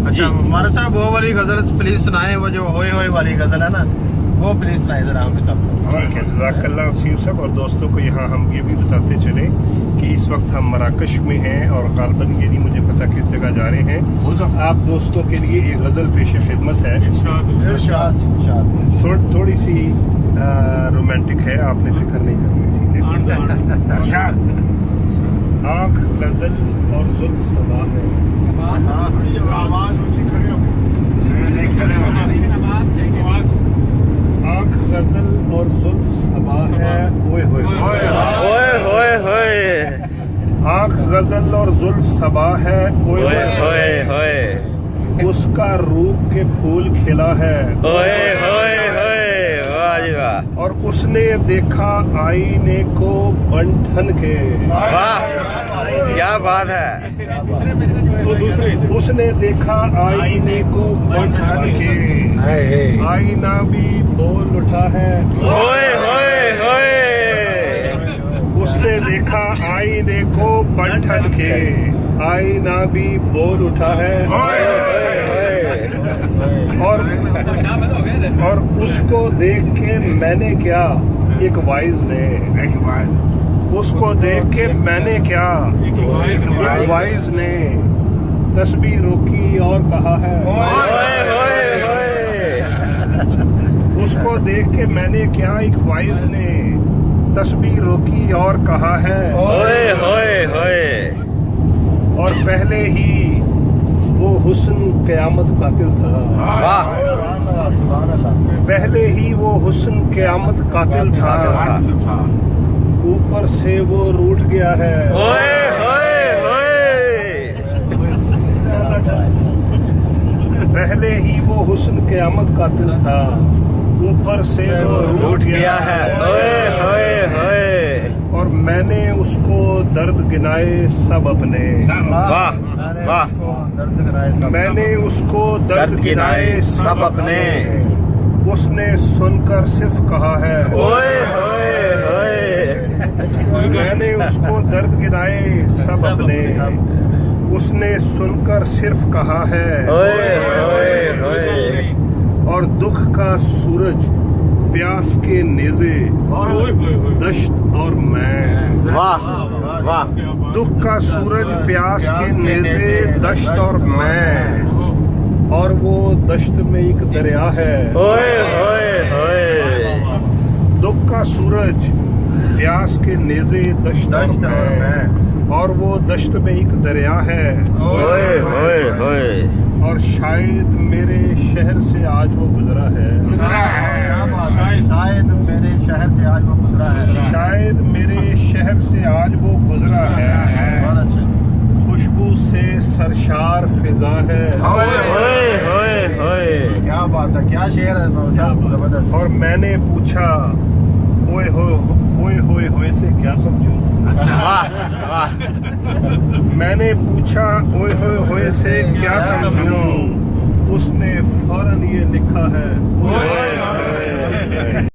अच्छा हमारे साहब वो वाली गजल प्लीज सुनाए, वो जो होए होए वाली गजल है ना, वो प्लीज सुनाए जरा हमें सब। ठीक है, जज़ाकल्लाह वसीम साहब। और दोस्तों को यहाँ हम ये भी बताते चले कि इस वक्त हम मराकश में हैं और गालबन ये नहीं मुझे पता किस जगह जा रहे हैं। आप दोस्तों के लिए एक गज़ल पेश खिदमत है, थोड़ी सी रोमांटिक है, आपने फिक्र नहीं करनी, ठीक है। आँख गज़ल और जुल्फ सबा है, आँख गज़ल और जुल्फ सबा है, ओए होए ओए होए होए, आँख गज़ल और जुल्फ सबा है, ओए ओए होए होए, उसका रूप के फूल खिला है, ओए होए होए, वाह जी वाह। और उसने देखा आईने को बंठन के, वाह क्या बात है। उसने देखा आईने को बंठन के, आईना भी बोल उठा है, ओए होए होए, उसने देखा आईने को बंठन के, आईना भी बोल उठा है, और उसको देख के मैंने क्या, एक वाइज ने, उसको देख के मैंने क्या, एक वाइज ने तस्बीह रोकी और कहा है, ओए होए होए, उसको देख के मैंने क्या, एक वाइज ने तस्बीह रोकी और कहा है, ओए होए होए, और पहले ही वो हुस्न क़यामत कातिल था, वाह पहले ही वो हुस्न क़यामत कातिल था, ऊपर से वो रूठ गया है, ओए होए होए, पहले ही वो हुस्न क़यामत कातिल था, ऊपर से वो रूठ गया है, ओए होए होए, और मैंने उसको दर्द गिनाए सब अपने, वाह वाह, मैंने उसको दर्द गिनाए सब अपने, उसने सुनकर सिर्फ कहा है, ओए होए होए, मैंने उसको दर्द गिनाए सब अपने, उसने सुनकर सिर्फ कहा है, ओए होए होए, और दुख का सूरज प्यास के नेज़े दश्त और मैं, वाह वाह, दुख का सूरज प्यास के नेज़े दश्त और मैं, और वो दश्त में एक दरिया है, ओए होए होए, दुख का सूरज प्यास के नेज़े दश्त और मैं, और वो दश्त में एक दरिया है, ओए होए होए, और शायद मेरे शहर से आज वो गुजरा है, शायद मेरे शहर से आज वो गुजरा है, शायद मेरे शहर से आज वो गुजरा है, बहुत अच्छा, खुशबू से सरशार फिजा है, ओए होए होए होए, क्या बात है, क्या शेर है साहब, जबरदस्त। और मैंने पूछा ओए होए होए से क्या समझूं, वाह वाह, मैंने पूछा ओए होए से क्या समझूं, उसने फौरन ये लिखा है, ओए होए।